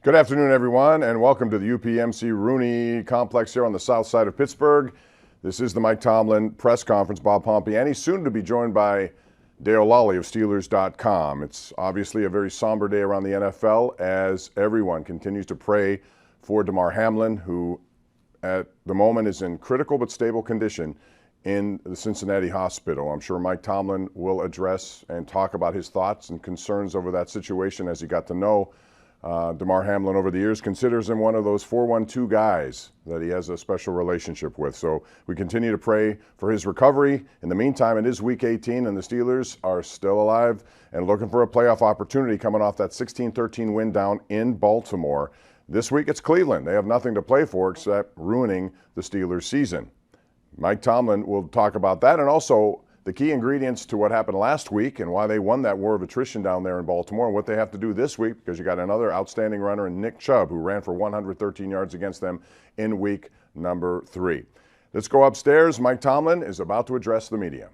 Good afternoon, everyone, and welcome to the UPMC Rooney Complex here on the south side of Pittsburgh. This is the Mike Tomlin press conference. Bob Pompiani, soon to be joined by Dale Lally of Steelers.com. It's obviously a very somber day around the NFL as everyone continues to pray for Hamlin, who at the moment is in critical but stable condition in the Cincinnati hospital. I'm sure Mike Tomlin will address and talk about his thoughts and concerns over that situation as he got to know Hamlin over the years, considers him one of those 4-1-2 guys that he has a special relationship with. So we continue to pray for his recovery. In the meantime, it is Week 18, and the Steelers are still alive and looking for a playoff opportunity coming off that 16-13 win down in Baltimore. This week it's Cleveland. They have nothing to play for except ruining the Steelers' season. Mike Tomlin will talk about that and also the key ingredients to what happened last week and why they won that war of attrition down there in Baltimore and what they have to do this week, because you got another outstanding runner in Nick Chubb, who ran for 113 yards against them in week number 3. Let's go upstairs. Mike Tomlin is about to address the media.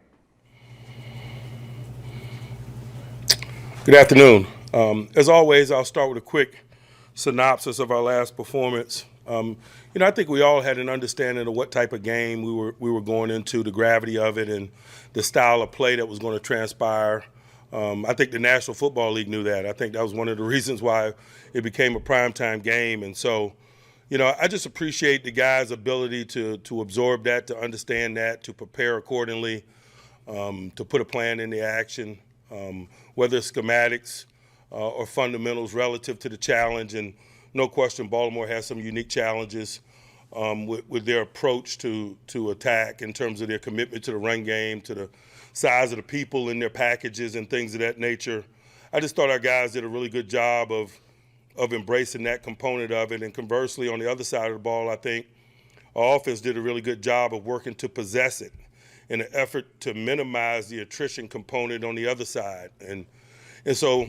Good afternoon. As always, I'll start with a quick synopsis of our last performance. I think we all had an understanding of what type of game we were going into, the gravity of it, and the style of play that was going to transpire. I think the National Football League knew that. I think that was one of the reasons why it became a primetime game. And so, I just appreciate the guys' ability to absorb that, to understand that, to prepare accordingly, to put a plan into action, whether it's schematics or fundamentals relative to the challenge. And no question, Baltimore has some unique challenges with their approach to attack in terms of their commitment to the run game, to the size of the people in their packages and things of that nature. I just thought our guys did a really good job of embracing that component of it. And conversely, on the other side of the ball, I think our offense did a really good job of working to possess it in an effort to minimize the attrition component on the other side. And so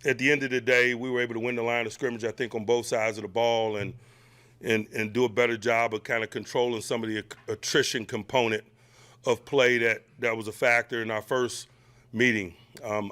at the end of the day, we were able to win the line of scrimmage, I think, on both sides of the ball and do a better job of kind of controlling some of the attrition component of play that was a factor in our first meeting.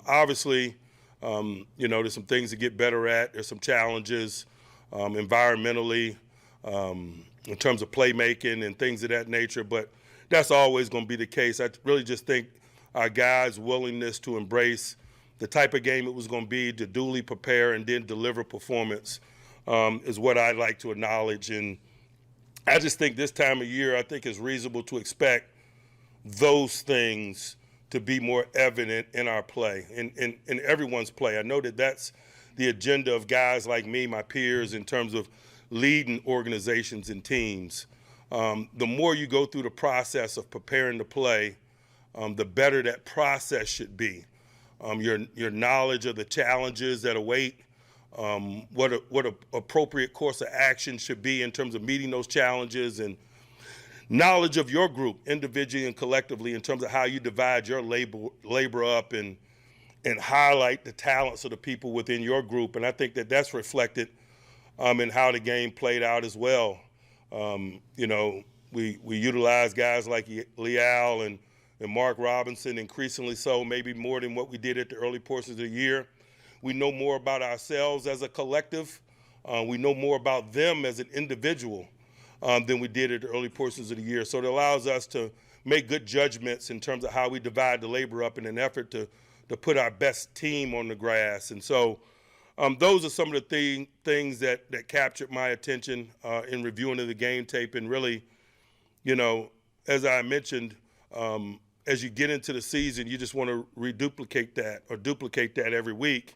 Obviously, there's some things to get better at. There's some challenges environmentally in terms of playmaking and things of that nature, but that's always going to be the case. I really just think our guys' willingness to embrace the type of game it was going to be, to duly prepare and then deliver performance is what I'd like to acknowledge. And I just think this time of year, I think it's reasonable to expect those things to be more evident in our play, in everyone's play. I know that that's the agenda of guys like me, my peers, in terms of leading organizations and teams. The more you go through the process of preparing to play, the better that process should be. Your knowledge of the challenges that await, what a appropriate course of action should be in terms of meeting those challenges, and knowledge of your group individually and collectively in terms of how you divide your labor up and highlight the talents of the people within your group. And I think that that's reflected in how the game played out as well. We utilize guys like Leal and Mark Robinson, increasingly so, maybe more than what we did at the early portions of the year. We know more about ourselves as a collective. We know more about them as an individual than we did at the early portions of the year. So it allows us to make good judgments in terms of how we divide the labor up in an effort to put our best team on the grass. And so those are some of the things that captured my attention in reviewing of the game tape. And really, as I mentioned, as you get into the season, you just want to reduplicate that or duplicate that every week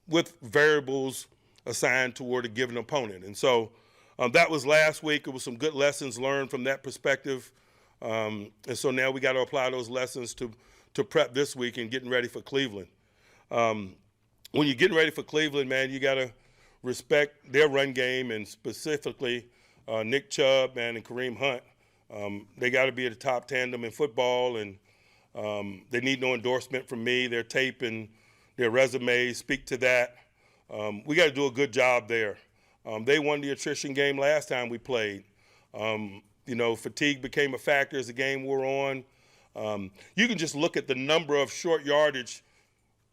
with variables assigned toward a given opponent. And so that was last week. It was some good lessons learned from that perspective. And so now we got to apply those lessons to prep this week and getting ready for Cleveland. When you're getting ready for Cleveland, man, you got to respect their run game, and specifically Nick Chubb, man, and Kareem Hunt. They got to be at the top tandem in football, and they need no endorsement from me. Their tape and their resumes speak to that. We got to do a good job there. They won the attrition game last time we played. Fatigue became a factor as the game wore on. You can just look at the number of short yardage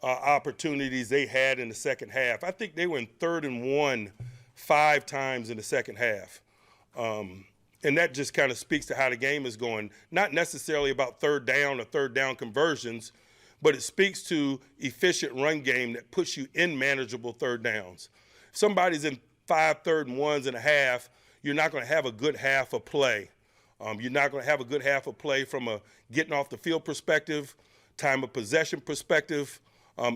opportunities they had in the second half. I think they were in 3rd and 1 5 times in the second half. And that just kind of speaks to how the game is going. Not necessarily about third down or third down conversions, but it speaks to efficient run game that puts you in manageable third downs. If somebody's in 5 3rd and 1s and a half, you're not going to have a good half of play. You're not going to have a good half of play from a getting off the field perspective, time of possession perspective,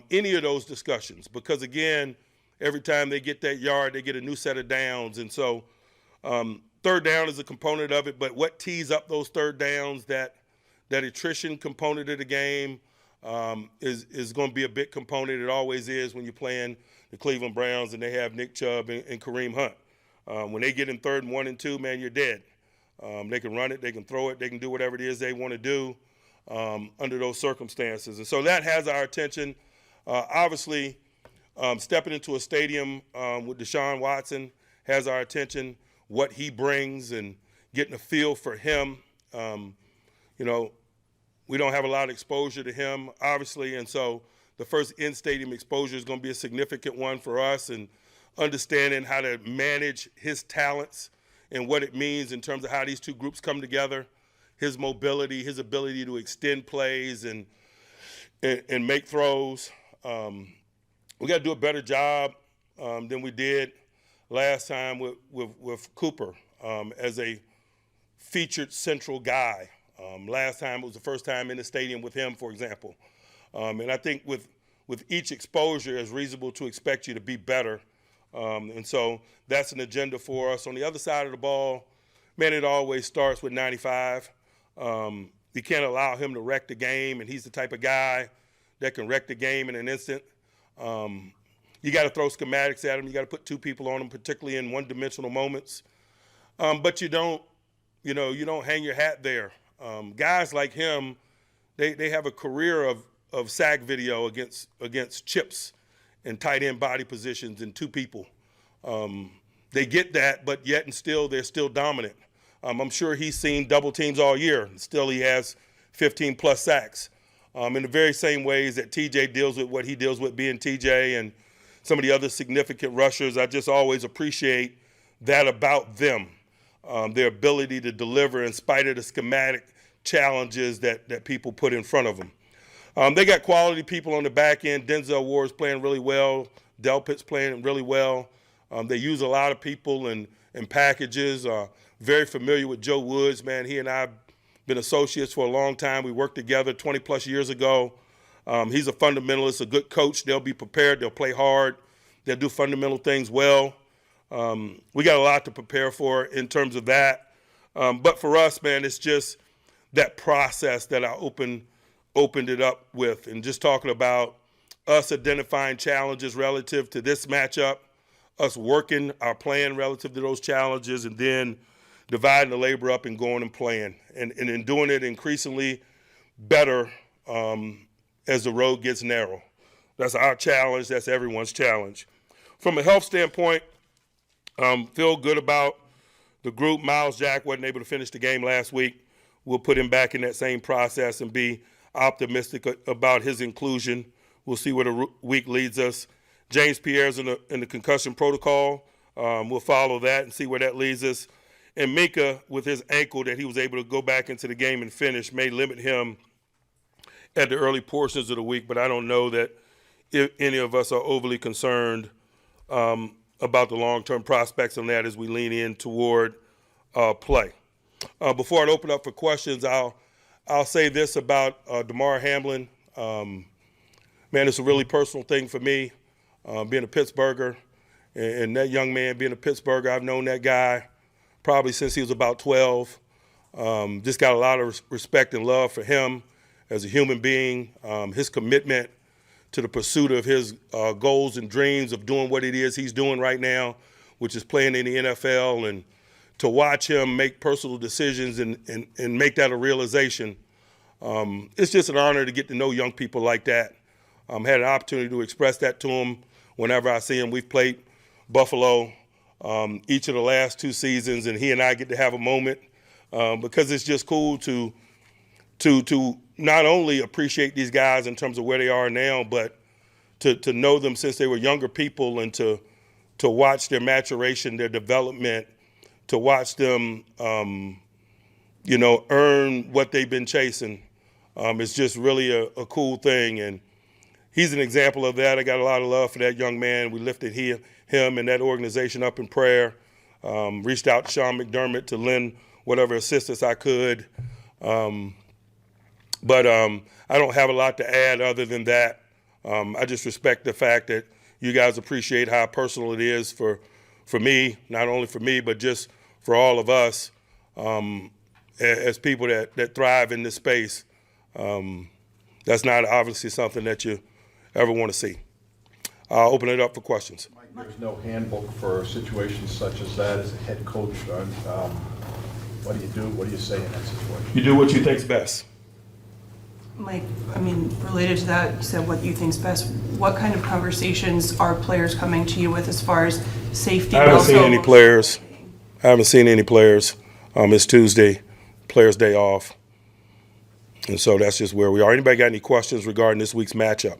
any of those discussions. Because, again, every time they get that yard, they get a new set of downs. And so third down is a component of it, but what tees up those third downs, that attrition component of the game is going to be a big component. It always is when you're playing the Cleveland Browns and they have Nick Chubb and Kareem Hunt. When they get in 3rd and 1 and 2, man, you're dead. They can run it, they can throw it, they can do whatever it is they want to do under those circumstances. And so that has our attention. Obviously, stepping into a stadium with Deshaun Watson has our attention. What he brings and getting a feel for him. We don't have a lot of exposure to him, obviously, and so the first in-stadium exposure is going to be a significant one for us, and understanding how to manage his talents and what it means in terms of how these two groups come together, his mobility, his ability to extend plays and make throws. We got to do a better job than we did last time with Cooper as a featured central guy. Last time it was the first time in the stadium with him, for example. And I think with each exposure, it's reasonable to expect you to be better. And so that's an agenda for us. On the other side of the ball, man, it always starts with 95. You can't allow him to wreck the game, and he's the type of guy that can wreck the game in an instant. You got to throw schematics at him. You got to put 2 people on him, particularly in one-dimensional moments. But you don't hang your hat there. Guys like him, they have a career of sack video against chips and tight end body positions and 2 people. They get that, but yet and still they're still dominant. I'm sure he's seen double teams all year, and still he has 15-plus sacks. In the very same ways that TJ deals with what he deals with being TJ and some of the other significant rushers, I just always appreciate that about them, their ability to deliver in spite of the schematic challenges that people put in front of them. They got quality people on the back end. Denzel Ward's playing really well. Delpit's playing really well. They use a lot of people and packages. Very familiar with Joe Woods, man. He and I have been associates for a long time. We worked together 20-plus years ago. He's a fundamentalist, a good coach. They'll be prepared. They'll play hard. They'll do fundamental things well. We got a lot to prepare for in terms of that. But for us, man, it's just that process that I opened it up with, and just talking about us identifying challenges relative to this matchup, us working our plan relative to those challenges, and then dividing the labor up and going and playing, and in doing it increasingly better as the road gets narrow. That's our challenge. That's everyone's challenge. From a health standpoint, feel good about the group. Miles Jack wasn't able to finish the game last week. We'll put him back in that same process and be optimistic about his inclusion. We'll see where the week leads us. James Pierre's in the concussion protocol. We'll follow that and see where that leads us. And Minka, with his ankle that he was able to go back into the game and finish, may limit him at the early portions of the week, but I don't know that any of us are overly concerned about the long-term prospects on that as we lean in toward play. Before I open up for questions, I'll say this about Hamlin. Man, it's a really personal thing for me, being a Pittsburgher, and that young man being a Pittsburgher. I've known that guy probably since he was about 12. Just got a lot of respect and love for him as a human being, his commitment to the pursuit of his goals and dreams of doing what it is he's doing right now, which is playing in the NFL, and to watch him make personal decisions and make that a realization. It's just an honor to get to know young people like that. Had an opportunity to express that to him whenever I see him. We've played Buffalo each of the last 2 seasons, and he and I get to have a moment because it's just cool to not only appreciate these guys in terms of where they are now, but to know them since they were younger people and to watch their maturation, their development, to watch them, earn what they've been chasing. It's just really a cool thing. And he's an example of that. I got a lot of love for that young man. We lifted him and that organization up in prayer. Reached out to Sean McDermott to lend whatever assistance I could. But I don't have a lot to add other than that. I just respect the fact that you guys appreciate how personal it is for me, not only for me, but just for all of us as people that thrive in this space. That's not obviously something that you ever want to see. I'll open it up for questions. Mike, there's no handbook for situations such as that as a head coach. What do you do? What do you say in that situation? You do what you think's best. Mike, related to that, you said what you think's best. What kind of conversations are players coming to you with as far as safety? I haven't seen any players. It's Tuesday, players' day off. And so that's just where we are. Anybody got any questions regarding this week's matchup?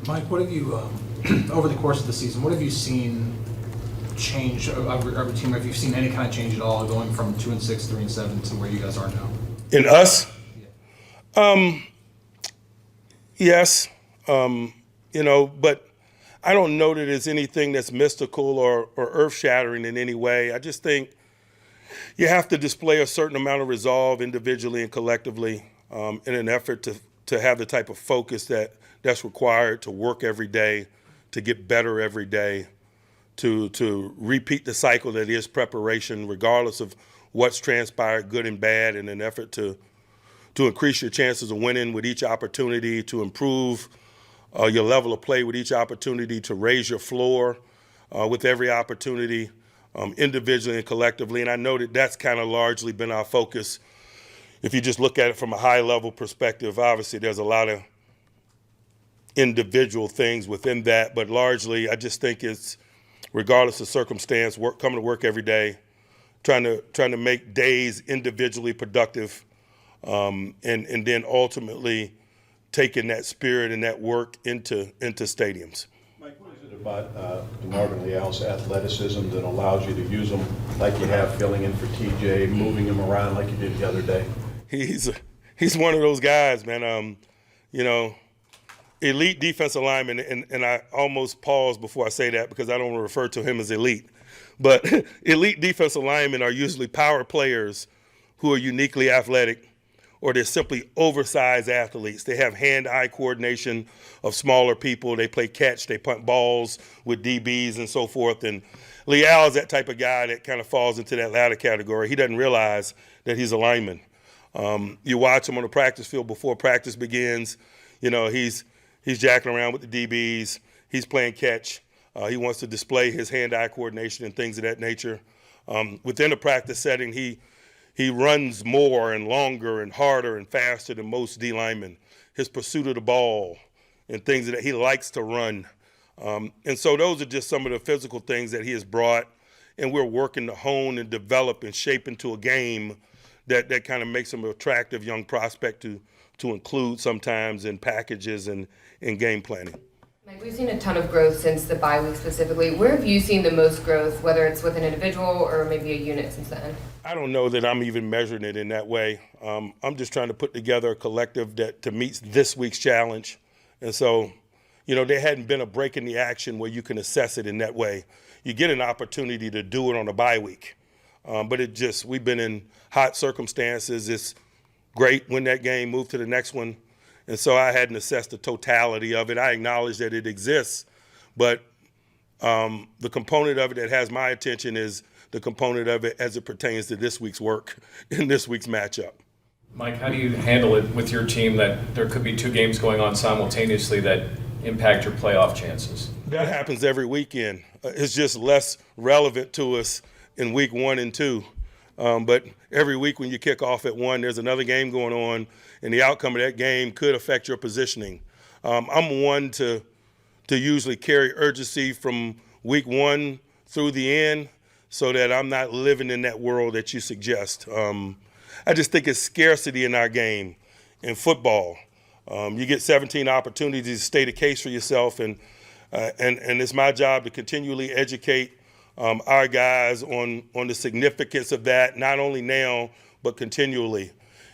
Mike, what have you, over the course of the season, what have you seen change of your team? Have you seen any kind of change at all going from 2-6, 3-7 to where you guys are now? In us? Yeah. Yes. But I don't know that it's anything that's mystical or earth-shattering in any way. I just think you have to display a certain amount of resolve individually and collectively in an effort to have the type of focus that's required to work every day, to get better every day, to repeat the cycle that is preparation, regardless of what's transpired, good and bad, in an effort to increase your chances of winning with each opportunity, to improve your level of play with each opportunity, to raise your floor with every opportunity, individually and collectively. And I know that that's kind of largely been our focus. If you just look at it from a high-level perspective, obviously there's a lot of individual things within that, but largely I just think it's, regardless of circumstance, coming to work every day, trying to make days individually productive, and then ultimately taking that spirit and that work into stadiums. Mike, what is it about DeMarvin Leal's athleticism that allows you to use him like you have, filling in for TJ, moving him around like you did the other day? He's one of those guys, man. Elite defensive lineman, and I almost pause before I say that because I don't want to refer to him as elite. But elite defensive linemen are usually power players who are uniquely athletic, or they're simply oversized athletes. They have hand-eye coordination of smaller people. They play catch. They punt balls with DBs and so forth. And Leal is that type of guy that kind of falls into that latter category. He doesn't realize that he's a lineman. You watch him on the practice field before practice begins. He's jacking around with the DBs. He's playing catch. He wants to display his hand-eye coordination and things of that nature. Within the practice setting, he runs more and longer and harder and faster than most D linemen. His pursuit of the ball and things that he likes to run. And so those are just some of the physical things that he has brought, and we're working to hone and develop and shape into a game that kind of makes him an attractive young prospect to include sometimes in packages and in game planning. Mike, we've seen a ton of growth since the bye week specifically. Where have you seen the most growth, whether it's with an individual or maybe a unit since then? I don't know that I'm even measuring it in that way. I'm just trying to put together a collective to meet this week's challenge. And so, there hadn't been a break in the action where you can assess it in that way. You get an opportunity to do it on a bye week. But we've been in hot circumstances. It's great, win that game, move to the next one. And so I hadn't assessed the totality of it. I acknowledge that it exists, but the component of it that has my attention is the component of it as it pertains to this week's work in this week's matchup. Mike, how do you handle it with your team that there could be two games going on simultaneously that impact your playoff chances? That happens every weekend. It's just less relevant to us in week 1 and 2. But every week when you kick off at 1, there's another game going on, and the outcome of that game could affect your positioning. I'm one to usually carry urgency from week 1 through the end so that I'm not living in that world that you suggest. I just think it's scarcity in our game, in football. You get 17 opportunities to state a case for yourself, and it's my job to continually educate our guys on the significance of that, not only now, but continually.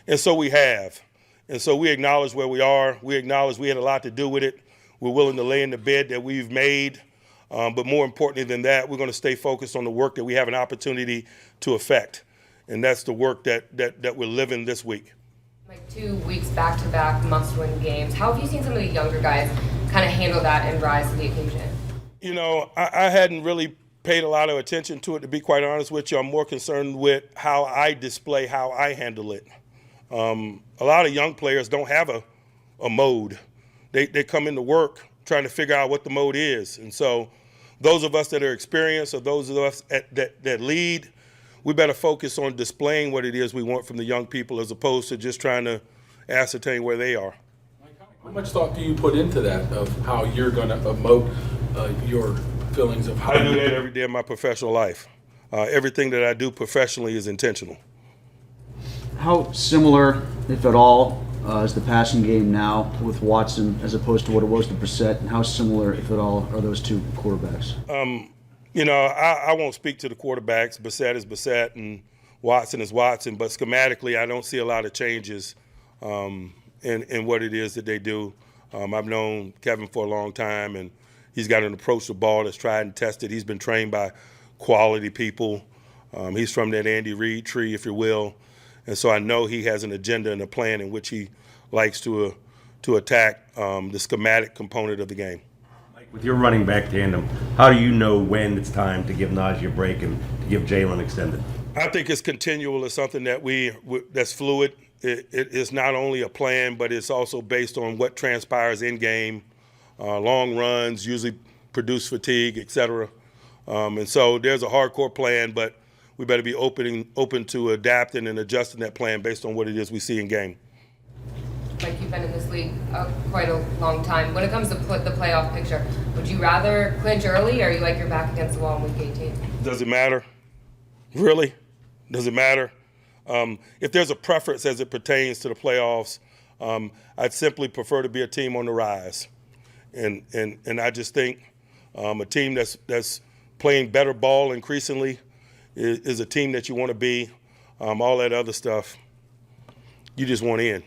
And so we have. And so we acknowledge where we are. We acknowledge we had a lot to do with it. We're willing to lay in the bed that we've made. But more importantly than that, we're going to stay focused on the work that we have an opportunity to affect. And that's the work that we're living this week. Like 2 weeks back-to-back must-win games. How have you seen some of the younger guys kind of handle that and rise to the occasion? You know, I hadn't really paid a lot of attention to it, to be quite honest with you. I'm more concerned with how I display, how I handle it. A lot of young players don't have a mode. They come into work trying to figure out what the mode is. And so those of us that are experienced, or those of us that lead, we better focus on displaying what it is we want from the young people, as opposed to just trying to ascertain where they are. How much thought do you put into that, of how you're going to emote your feelings of how I do that every day of my professional life. Everything that I do professionally is intentional. How similar, if at all, is the passing game now with Watson as opposed to what it was to Brissett? And how similar, if at all, are those two quarterbacks? You know, I won't speak to the quarterbacks. Brissett is Brissett and Watson is Watson. But schematically, I don't see a lot of changes in what it is that they do. I've known Kevin for a long time, and he's got an approach to ball that's tried and tested. He's been trained by quality people. He's from that Andy Reid tree, if you will. And so I know he has an agenda and a plan in which he likes to attack the schematic component of the game. With your running back tandem, how do you know when it's time to give Najee a break and to give Jalen extended? I think it's continual. It's something that that's fluid. It is not only a plan, but it's also based on what transpires in game. Long runs usually produce fatigue, et cetera. And so there's a hardcore plan, but we better be open to adapting and adjusting that plan based on what it is we see in game. Like, you've been in this league quite a long time. When it comes to the playoff picture, would you rather clinch early, or you like your back against the wall in week 18? Does it matter? Really? Does it matter? If there's a preference as it pertains to the playoffs, I'd simply prefer to be a team on the rise. And I just think a team that's playing better ball increasingly is a team that you want to be. All that other stuff, you just want in.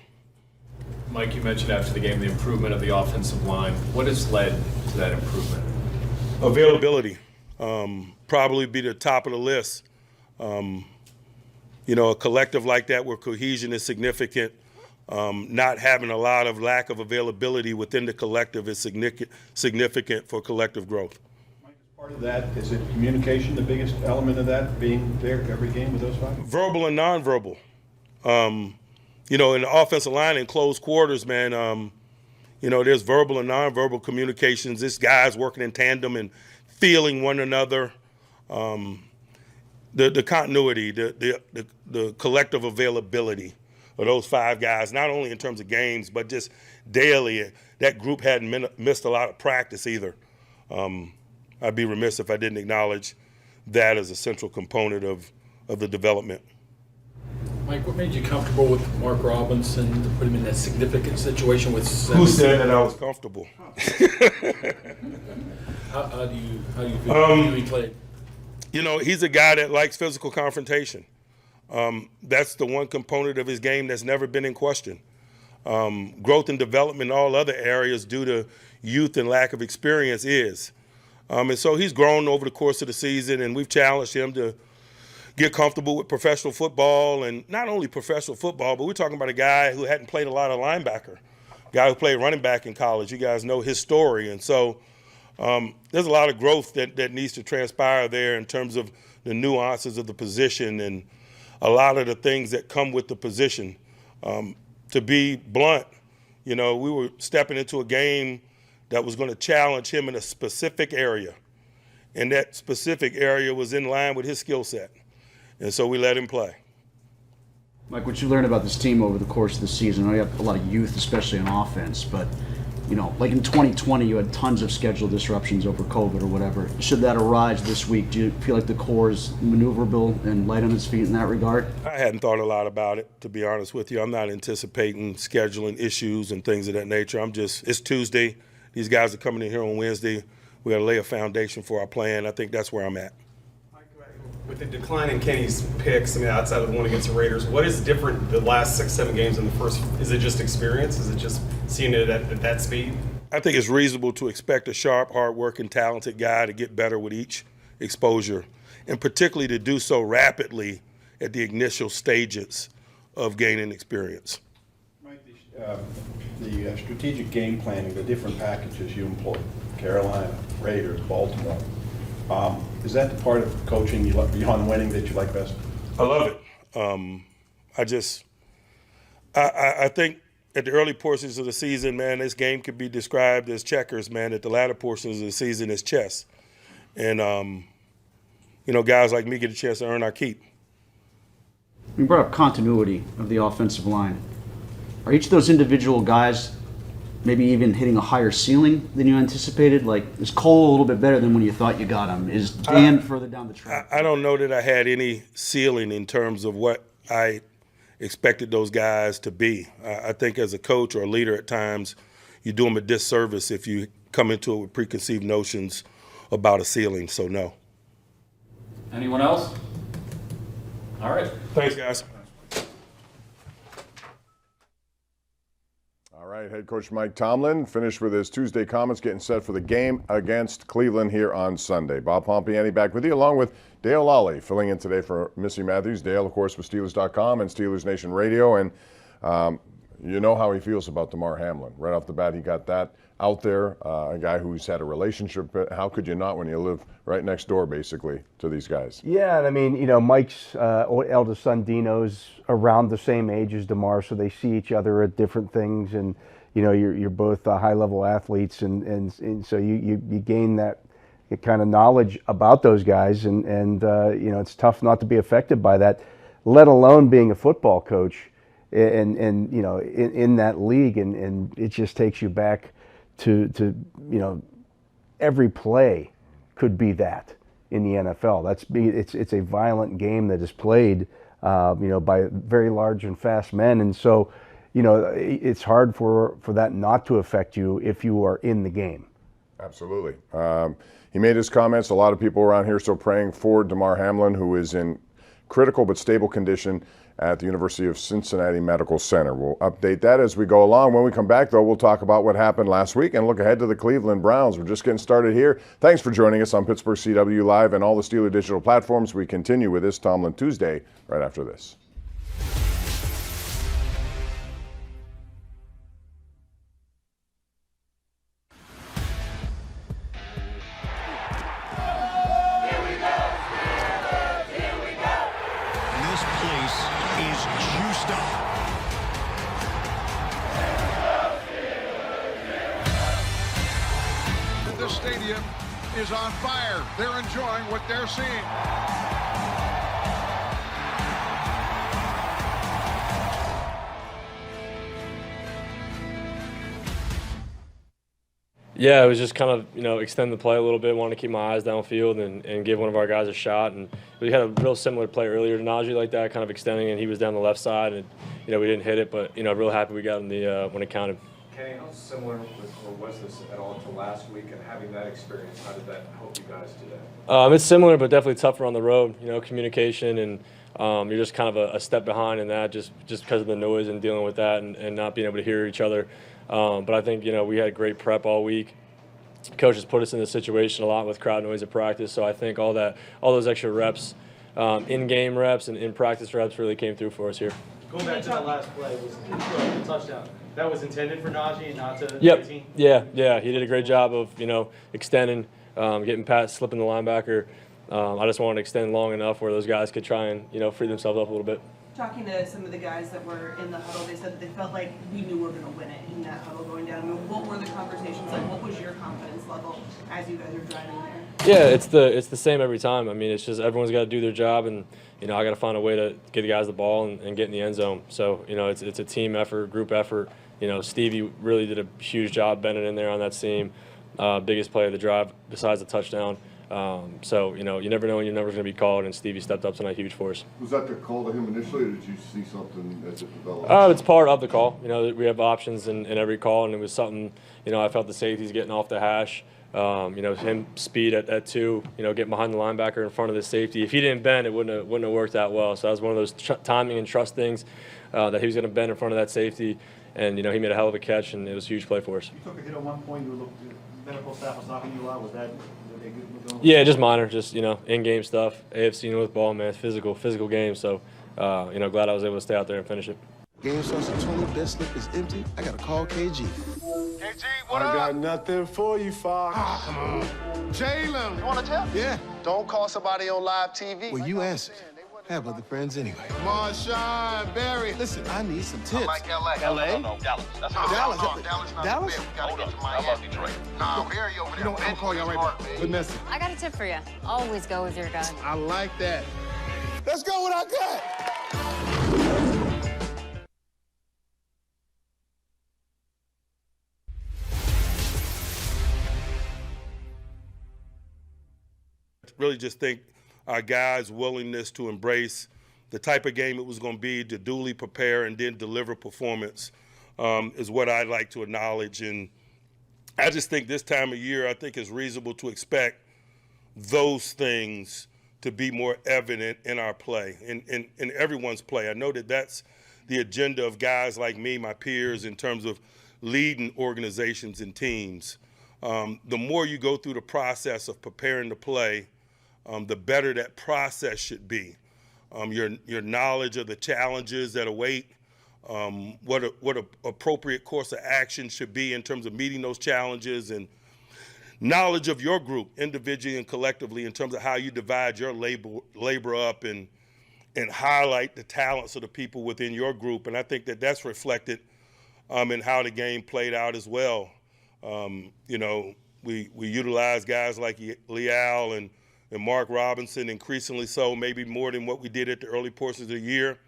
Mike, you mentioned after the game the improvement of the offensive line. What has led to that improvement? Availability, probably be the top of the list. You know, a collective like that where cohesion is significant, not having a lot of lack of availability within the collective is significant for collective growth. Mike, as part of that, is it communication the biggest element of that, being there every game with those five? Verbal and nonverbal. You know, in the offensive line in close quarters, man, you know, there's verbal and nonverbal communications. This guys working in tandem and feeling one another. The continuity, the collective availability of those five guys, not only in terms of games, but just daily. That group hadn't missed a lot of practice either. I'd be remiss if I didn't acknowledge that as a central component of the development. Mike, what made you comfortable with Mark Robinson to put him in that significant situation with Who said that I was comfortable? How do you feel he played? You know, he's a guy that likes physical confrontation. That's the one component of his game that's never been in question. Growth and development in all other areas due to youth and lack of experience is. And so he's grown over the course of the season, and we've challenged him to get comfortable with professional football, and not only professional football, but we're talking about a guy who hadn't played a lot of linebacker, a guy who played running back in college. You guys know his story. And so there's a lot of growth that needs to transpire there in terms of the nuances of the position and a lot of the things that come with the position. To be blunt, you know, we were stepping into a game that was going to challenge him in a specific area. And that specific area was in line with his skill set. And so we let him play. Mike, what you learned about this team over the course of the season, I know you have a lot of youth, especially on offense, but like in 2020, you had tons of schedule disruptions over COVID or whatever. Should that arise this week, do you feel like the core is maneuverable and light on its feet in that regard? I hadn't thought a lot about it, to be honest with you. I'm not anticipating scheduling issues and things of that nature. It's Tuesday. These guys are coming in here on Wednesday. We got to lay a foundation for our plan. I think that's where I'm at. With the decline in Kenny's picks, I mean, outside of the one against the Raiders, what is different the last 6-7 games in the first? Is it just experience? Is it just seeing it at that speed? I think it's reasonable to expect a sharp, hard-working, talented guy to get better with each exposure, and particularly to do so rapidly at the initial stages of gaining experience. Mike, the strategic game planning, the different packages you employ, Carolina, Raiders, Baltimore, is that the part of coaching you like beyond winning that you like best? I love it. I think at the early portions of the season, man, this game could be described as checkers, man. At the latter portions of the season, it's chess. And, guys like me get a chance to earn our keep. You brought up continuity of the offensive line. Are each of those individual guys maybe even hitting a higher ceiling than you anticipated? Like, is Cole a little bit better than when you thought you got him? Is Dan further down the track? I don't know that I had any ceiling in terms of what I expected those guys to be. I think as a coach or a leader at times, you do them a disservice if you come into it with preconceived notions about a ceiling, so no. Anyone else? All right. Thanks, guys. All right, head coach Mike Tomlin finished with his Tuesday comments, getting set for the game against Cleveland here on Sunday. Bob Pompiani back with you, along with Dale Lally, filling in today for Missy Matthews. Dale, of course, with Steelers.com and Steelers Nation Radio, and you know how he feels about DeMar Hamlin. Right off the bat, he got that out there, a guy who's had a relationship. How could you not when you live right next door, basically, to these guys? Yeah, and I mean, Mike's eldest son, Dino's around the same age as DeMar, so they see each other at different things, and, you're both high-level athletes, and so you gain that kind of knowledge about those guys, and it's tough not to be affected by that, let alone being a football coach and in that league, and it just takes you back to every play could be that in the NFL. It's a violent game that is played by very large and fast men, and so it's hard for that not to affect you if you are in the game. Absolutely. He made his comments. A lot of people around here still praying for DeMar Hamlin, who is in critical but stable condition at the University of Cincinnati Medical Center. We'll update that as we go along. When we come back, though, we'll talk about what happened last week and look ahead to the Cleveland Browns. We're just getting started here. Thanks for joining us on Pittsburgh CW Live and all the Steeler digital platforms. We continue with this Tomlin Tuesday right after this. Is on fire. They're enjoying what they're seeing. Yeah, it was just kind of, extend the play a little bit, wanted to keep my eyes downfield and give one of our guys a shot. And we had a real similar play earlier to Najee like that, kind of extending, and he was down the left side, and, we didn't hit it, but, real happy we got him when it counted. Kenny, how similar was this at all to last week, and having that experience, how did that help you guys today? It's similar, but definitely tougher on the road, communication, and you're just kind of a step behind in that just because of the noise and dealing with that and not being able to hear each other. But I think, we had great prep all week. Coaches put us in this situation a lot with crowd noise at practice, so I think all those extra reps, in-game reps and in-practice reps really came through for us here. Going back to that last play, was the touchdown. That was intended for Najee and not to Yep. 18? Yeah. He did a great job of, extending, getting past, slipping the linebacker. I just wanted to extend long enough where those guys could try and, free themselves up a little bit. Talking to some of the guys that were in the huddle, they said that they felt like we knew we were going to win it in that huddle going down. I mean, what were the conversations like? What was your confidence level as you guys were driving there? Yeah, it's the same every time. I mean, it's just everyone's got to do their job, and I got to find a way to get the guys the ball and get in the end zone. So it's a team effort, group effort. Stevie really did a huge job bending in there on that seam. Biggest play of the drive besides the touchdown. So you never know when your number's going to be called, and Stevie stepped up tonight huge for us. Was that the call to him initially, or did you see something as it developed? It's part of the call. We have options in every call, and it was something. I felt the safety's getting off the hash. Him speed at 2. Getting behind the linebacker in front of the safety. If he didn't bend, it wouldn't have worked that well. So that was one of those timing and trust things that he was going to bend in front of that safety, and he made a hell of a catch, and it was a huge play for us. You took a hit at one point. The medical staff was talking to you a lot. Was that? Yeah, just minor, just in-game stuff. AFC North ball, man, physical game. So, glad I was able to stay out there and finish it. Game starts at 20, best slip is empty. I gotta call KG. KG, what up? I got nothing for you, Fox. Ah, come on. Jalen. You want to tell? Yeah. Don't call somebody on live TV. Well, you answered. I have other friends anyway. Marshawn, Barry. Listen, I need some tips. I like LA. LA? No, Dallas. That's Dallas. Dallas not Dallas? fair. We gotta get to Miami. I love Detroit. Nah, Barry over there. You know what? I'm gonna call y'all right back. Vanessa. I got a tip for you. Always go with your gut. I like that. Let's go with our gut. Really just think our guys' willingness to embrace the type of game it was going to be, to duly prepare and then deliver performance is what I'd like to acknowledge. And I just think this time of year, I think it's reasonable to expect those things to be more evident in our play, in everyone's play. I know that that's the agenda of guys like me, my peers, in terms of leading organizations and teams. The more you go through the process of preparing to play, the better that process should be. Your knowledge of the challenges that await, what a appropriate course of action should be in terms of meeting those challenges, and knowledge of your group individually and collectively in terms of how you divide your labor up and highlight the talents of the people within your group. And I think that that's reflected in how the game played out as well. We utilize guys like Leal and Mark Robinson, increasingly so, maybe more than what we did at the early portions of the year.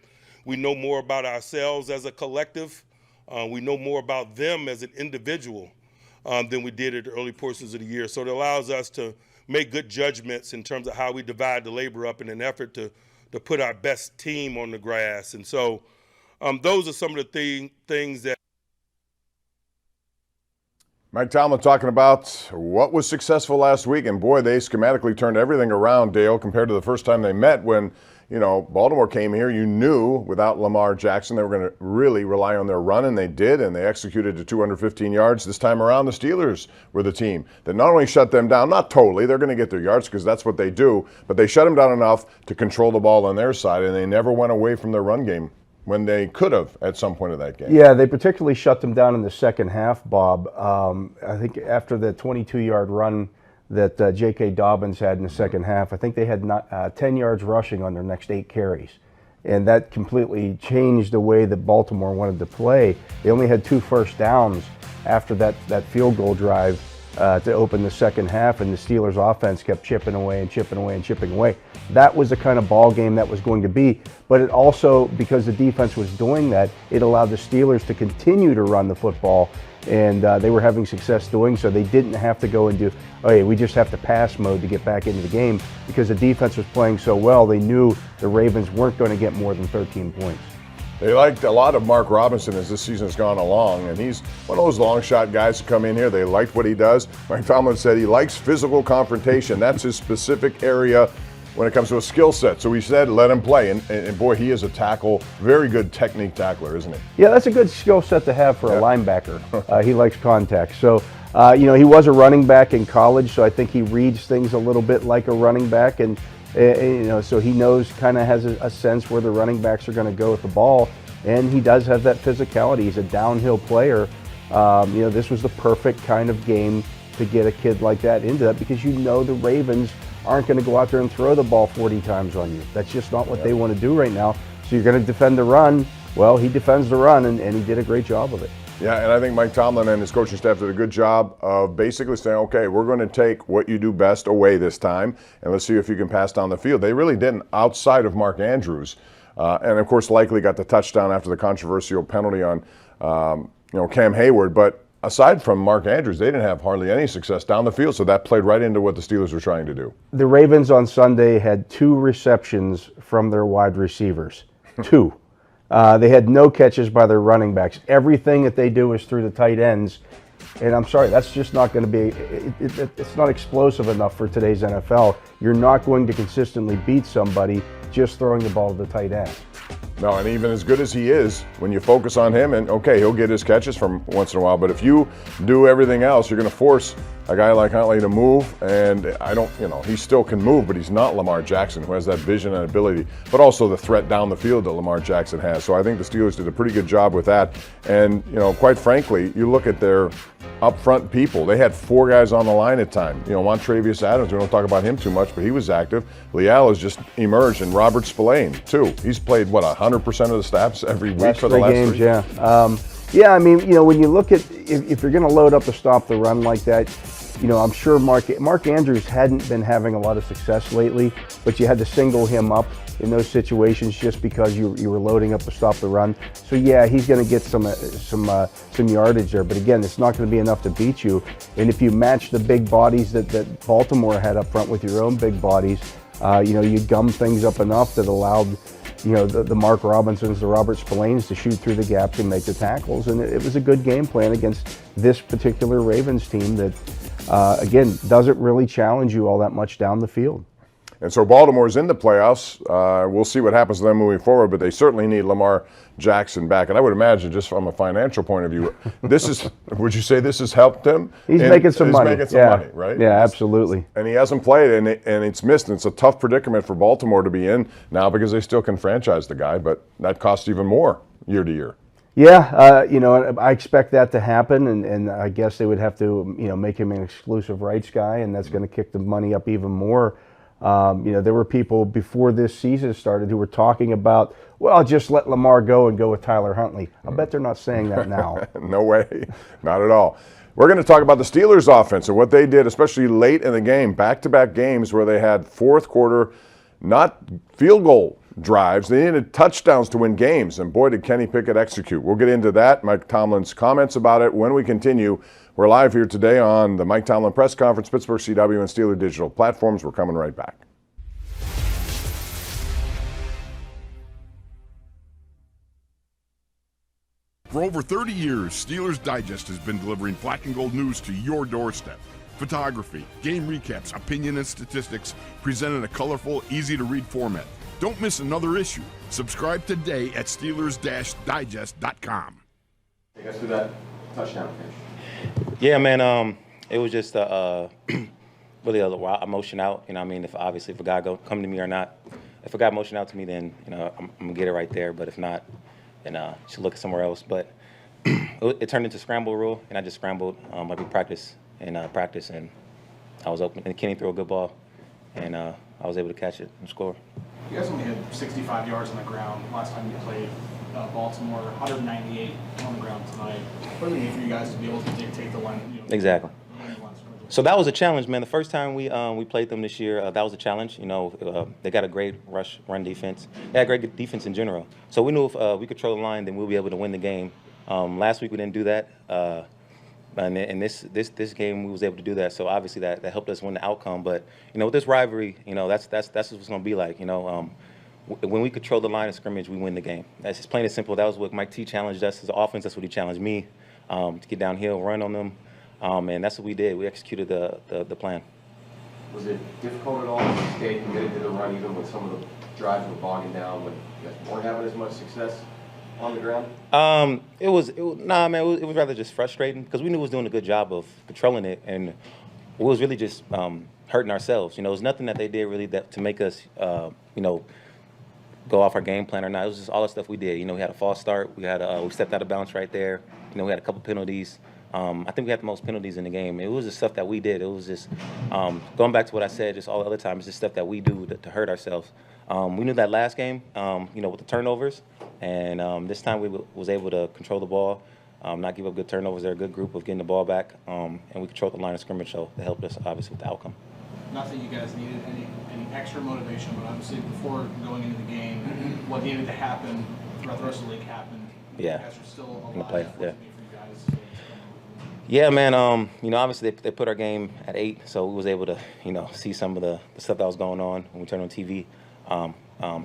We know more about ourselves as a collective. We know more about them as an individual than we did at the early portions of the year. So it allows us to make good judgments in terms of how we divide the labor up in an effort to put our best team on the grass. And so those are some of the things that Mike Tomlin talking about what was successful last week, and boy, they schematically turned everything around, Dale, compared to the first time they met when, Baltimore came here. You knew without Lamar Jackson they were going to really rely on their run, and they did, and they executed to 215 yards. This time around, the Steelers were the team that not only shut them down, not totally, they're going to get their yards because that's what they do, but they shut them down enough to control the ball on their side, and they never went away from their run game when they could have at some point of that game. Yeah, they particularly shut them down in the second half, Bob. I think after the 22-yard run that J.K. Dobbins had in the second half, I think they had 10 yards rushing on their next 8 carries. And that completely changed the way that Baltimore wanted to play. They only had 2 first downs after that field goal drive to open the second half, and the Steelers' offense kept chipping away and chipping away and chipping away. That was the kind of ball game that was going to be. But it also, because the defense was doing that, it allowed the Steelers to continue to run the football, and they were having success doing so. They didn't have to go into, we just have to pass mode to get back into the game, because the defense was playing so well. They knew the Ravens weren't going to get more than 13 points. They liked a lot of Mark Robinson as this season's gone along, and he's one of those long shot guys who come in here. They liked what he does. Mike Tomlin said he likes physical confrontation. That's his specific area when it comes to a skill set. So he said, let him play. And boy, he is a tackle, very good technique tackler, isn't he? Yeah, that's a good skill set to have for a linebacker. He likes contact. So, he was a running back in college, so I think he reads things a little bit like a running back. And so he knows, kind of has a sense where the running backs are going to go with the ball, and he does have that physicality. He's a downhill player. This was the perfect kind of game to get a kid like that into that, because the Ravens aren't going to go out there and throw the ball 40 times on you. That's just not what they want to do right now. So you're going to defend the run. Well, he defends the run, and he did a great job of it. Yeah, and I think Mike Tomlin and his coaching staff did a good job of basically saying, okay, we're going to take what you do best away this time, and let's see if you can pass down the field. They really didn't, outside of Mark Andrews, and of course likely got the touchdown after the controversial penalty on Cam Hayward. But aside from Mark Andrews, they didn't have hardly any success down the field, so that played right into what the Steelers were trying to do. The Ravens on Sunday had 2 receptions from their wide receivers. 2. They had no catches by their running backs. Everything that they do is through the tight ends. And I'm sorry, that's just not going to be, it's not explosive enough for today's NFL. You're not going to consistently beat somebody just throwing the ball to the tight end. No, and even as good as he is, when you focus on him, and okay, he'll get his catches from once in a while, but if you do everything else, you're going to force a guy like Huntley to move, and he still can move, but he's not Lamar Jackson, who has that vision and ability, but also the threat down the field that Lamar Jackson has. So I think the Steelers did a pretty good job with that. And, quite frankly, you look at their up front people. They had 4 guys on the line at time. Montravius Adams, we don't talk about him too much, but he was active. Leal has just emerged, and Robert Spillane, too. He's played, 100% of the snaps every week for the last 3 games, yeah. I mean, when you look at, if you're going to load up to stop the run like that, I'm sure Mark Andrews hadn't been having a lot of success lately, but you had to single him up in those situations just because you were loading up to stop the run. So yeah, he's going to get some yardage there, but again, it's not going to be enough to beat you. And if you match the big bodies that Baltimore had up front with your own big bodies, you gum things up enough that allowed the Mark Robinsons, the Robert Spillanes to shoot through the gaps and make the tackles. And it was a good game plan against this particular Ravens team that, again, doesn't really challenge you all that much down the field. And so Baltimore's in the playoffs. We'll see what happens to them moving forward, but they certainly need Lamar Jackson back. And I would imagine, just from a financial point of view, would you say this has helped him? He's making some money. He's making some money, right? Yeah, absolutely. And he hasn't played, and it's missed. And it's a tough predicament for Baltimore to be in now because they still can franchise the guy, but that costs even more year to year. Yeah, I expect that to happen, and I guess they would have to, make him an exclusive rights guy, and that's going to kick the money up even more. There were people before this season started who were talking about, well, just let Lamar go and go with Tyler Huntley. I bet they're not saying that now. No way, not at all. We're going to talk about the Steelers' offense and what they did, especially late in the game, back-to-back games where they had fourth quarter, not field goal drives. They needed touchdowns to win games, and boy, did Kenny Pickett execute. We'll get into that, Mike Tomlin's comments about it when we continue. We're live here today on the Mike Tomlin Press Conference, Pittsburgh CW and Steeler Digital platforms. We're coming right back. For over 30 years, Steelers Digest has been delivering black and gold news to your doorstep. Photography, game recaps, opinion, and statistics presented in a colorful, easy-to-read format. Don't miss another issue. Subscribe today at Steelers-Digest.com. Take us through that touchdown pitch. Yeah, man. It was just really a emotion out. If a guy come to me or not. If a guy motion out to me, then I'm gonna get it right there. But if not, then should look somewhere else. But it turned into scramble rule, and I just scrambled like we practice, and I was open. And Kenny threw a good ball, and I was able to catch it and score. You guys only had 65 yards on the ground last time you played Baltimore, 198 on the ground tonight. What do we need for you guys to be able to dictate the line? Exactly. So that was a challenge, man. The first time we played them this year, that was a challenge. They got a great run defense. They had great defense in general. So we knew if we control the line, then we'll be able to win the game. Last week we didn't do that. And in this game, we was able to do that. So obviously that helped us win the outcome. But with this rivalry, that's what it's gonna be like. When we control the line of scrimmage, we win the game. That's just plain and simple. That was what Mike T challenged us as offense. That's what he challenged me to get downhill, run on them, and that's what we did. We executed the plan. Was it difficult at all to stay committed to the run, even when some of the drives were bogging down, when you guys weren't having as much success on the ground? It was rather just frustrating because we knew we was doing a good job of controlling it, and it was really just hurting ourselves. It was nothing that they did really to make us, go off our game plan or not. It was just all the stuff we did. We had a false start. We stepped out of bounds right there. We had a couple penalties. I think we had the most penalties in the game. It was just stuff that we did. It was just going back to what I said just all the other time. It's just stuff that we do to hurt ourselves. We knew that last game, with the turnovers, and this time we was able to control the ball, not give up good turnovers. They're a good group of getting the ball back, and we controlled the line of scrimmage, so that helped us obviously with the outcome. Not that you guys needed any extra motivation, but obviously before going into the game, what needed to happen throughout the rest of the league happened. Yeah. You guys are still In the alive. play, What's yeah. it mean for you guys? Yeah, man. Obviously they put our game at 8, so we was able to, see some of the stuff that was going on when we turned on TV.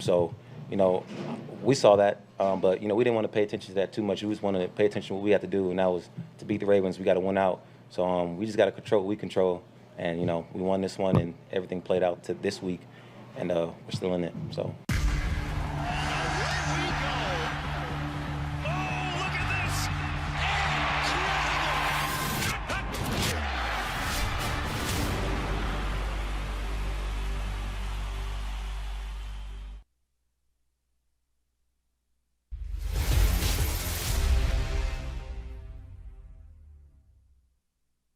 So, we saw that, but we didn't want to pay attention to that too much. We just wanted to pay attention to what we had to do, and that was to beat the Ravens. We got to win out. So we just got to control what we control, and we won this one, and everything played out to this week, and we're still in it. So.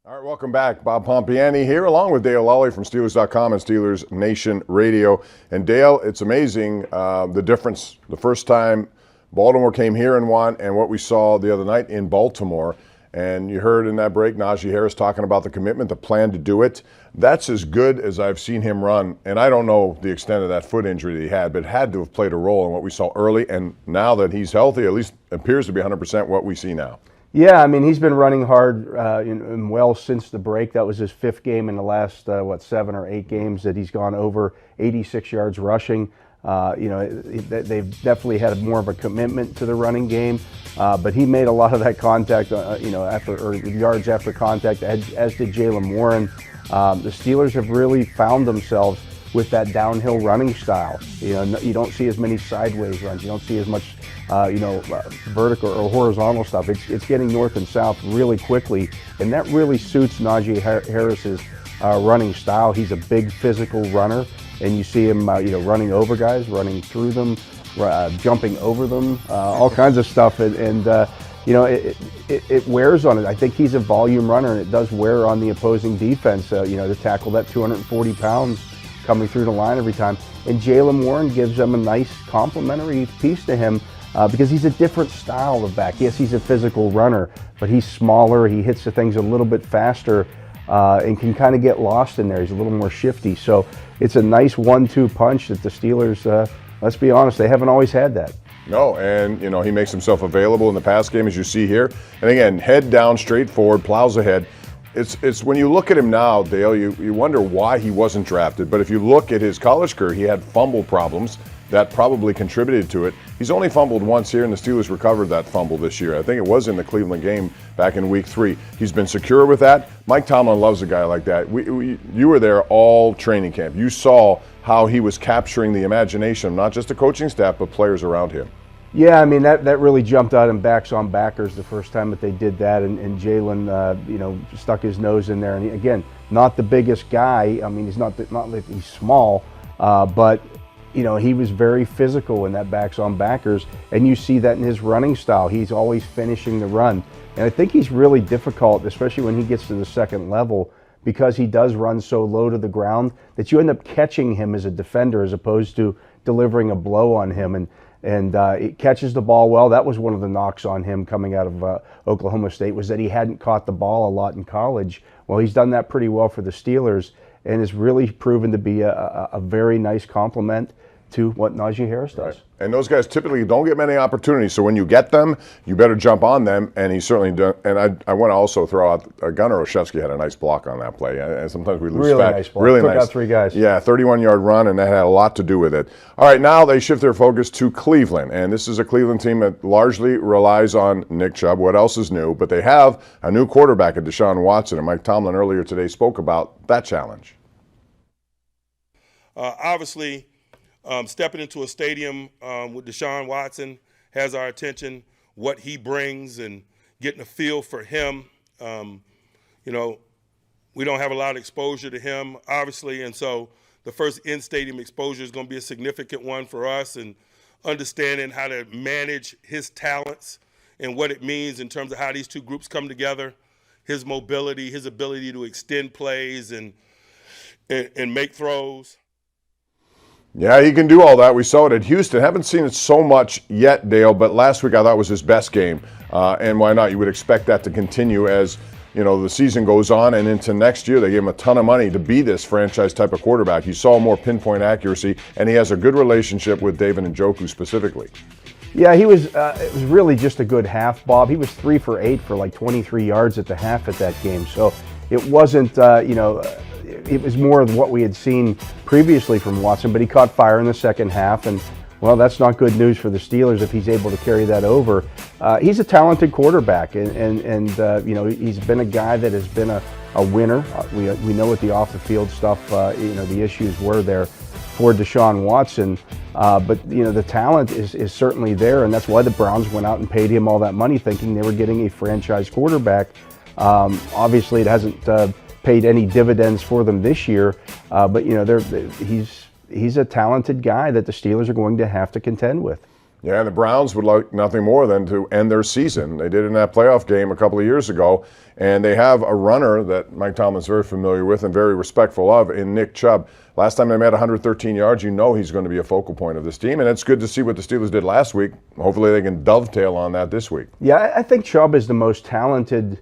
All right, welcome back. Bob Pompiani here, along with Dale Lally from Steelers.com and Steelers Nation Radio. And Dale, it's amazing the difference the first time Baltimore came here and won and what we saw the other night in Baltimore. And you heard in that break Najee Harris talking about the commitment, the plan to do it. That's as good as I've seen him run. And I don't know the extent of that foot injury that he had, but it had to have played a role in what we saw early. And now that he's healthy, at least appears to be 100% what we see now. Yeah, I mean, he's been running hard and well since the break. That was his 5th game in the last, 7 or 8 games that he's gone over 86 yards rushing. They've definitely had more of a commitment to the running game, but he made a lot of that contact, yards after contact, as did Jaylen Warren. The Steelers have really found themselves with that downhill running style. You don't see as many sideways runs. You don't see as much, vertical or horizontal stuff. It's getting north and south really quickly, and that really suits Najee Harris's running style. He's a big physical runner, and you see him, running over guys, running through them, jumping over them, all kinds of stuff, and it wears on it. I think he's a volume runner, and it does wear on the opposing defense, to tackle that 240 pounds coming through the line every time. And Jaylen Warren gives them a nice complementary piece to him because he's a different style of back. Yes, he's a physical runner, but he's smaller. He hits the things a little bit faster and can kind of get lost in there. He's a little more shifty. So it's a nice 1-2 punch that the Steelers, let's be honest, they haven't always had that. No, and he makes himself available in the pass game, as you see here. And again, head down, straightforward, plows ahead. It's when you look at him now, Dale, you wonder why he wasn't drafted. But if you look at his college career, he had fumble problems that probably contributed to it. He's only fumbled once here, and the Steelers recovered that fumble this year. I think it was in the Cleveland game back in Week 3. He's been secure with that. Mike Tomlin loves a guy like that. You were there all training camp. You saw how he was capturing the imagination of not just the coaching staff, but players around him. Yeah, I mean, that really jumped out in backs on backers the first time that they did that, and Jaylen, stuck his nose in there. And again, not the biggest guy. I mean, he's not like he's small, but he was very physical in that backs on backers, and you see that in his running style. He's always finishing the run, and I think he's really difficult, especially when he gets to the second level, because he does run so low to the ground that you end up catching him as a defender as opposed to delivering a blow on him. And it catches the ball well. That was one of the knocks on him coming out of Oklahoma State, was that he hadn't caught the ball a lot in college. Well, he's done that pretty well for the Steelers and has really proven to be a very nice complement to what Najee Harris does. Right. And those guys typically don't get many opportunities, so when you get them, you better jump on them, and he certainly does. And I want to also throw out Gunnar Olszewski had a nice block on that play. And sometimes we lose really back. Nice block. Really Took nice. out 3 guys. Yeah, 31-yard run, and that had a lot to do with it. All right, now they shift their focus to Cleveland, and this is a Cleveland team that largely relies on Nick Chubb. What else is new? But they have a new quarterback in Deshaun Watson, and Mike Tomlin earlier today spoke about that challenge. Obviously, stepping into a stadium with Deshaun Watson has our attention, what he brings and getting a feel for him. We don't have a lot of exposure to him, obviously, and so the first in-stadium exposure is going to be a significant one for us, and understanding how to manage his talents and what it means in terms of how these two groups come together, his mobility, his ability to extend plays and make throws. Yeah, he can do all that. We saw it at Houston. Haven't seen it so much yet, Dale, but last week I thought was his best game. And why not? You would expect that to continue as, the season goes on and into next year. They gave him a ton of money to be this franchise type of quarterback. You saw more pinpoint accuracy, and he has a good relationship with David Njoku specifically. Yeah, he was. It was really just a good half, Bob. He was 3 for 8 for like 23 yards at the half at that game. So it wasn't, it was more of what we had seen previously from Watson, but he caught fire in the second half, and well, that's not good news for the Steelers if he's able to carry that over. He's a talented quarterback, and he's been a guy that has been a winner. We know what the off the field stuff, the issues were there for Deshaun Watson, but the talent is certainly there, and that's why the Browns went out and paid him all that money, thinking they were getting a franchise quarterback. Obviously, it hasn't paid any dividends for them this year, but he's a talented guy that the Steelers are going to have to contend with. Yeah, the Browns would like nothing more than to end their season. They did in that playoff game a couple of years ago, and they have a runner that Mike Tomlin's very familiar with and very respectful of in Nick Chubb. Last time they met 113 yards, he's going to be a focal point of this team, and it's good to see what the Steelers did last week. Hopefully they can dovetail on that this week. Yeah, I think Chubb is the most talented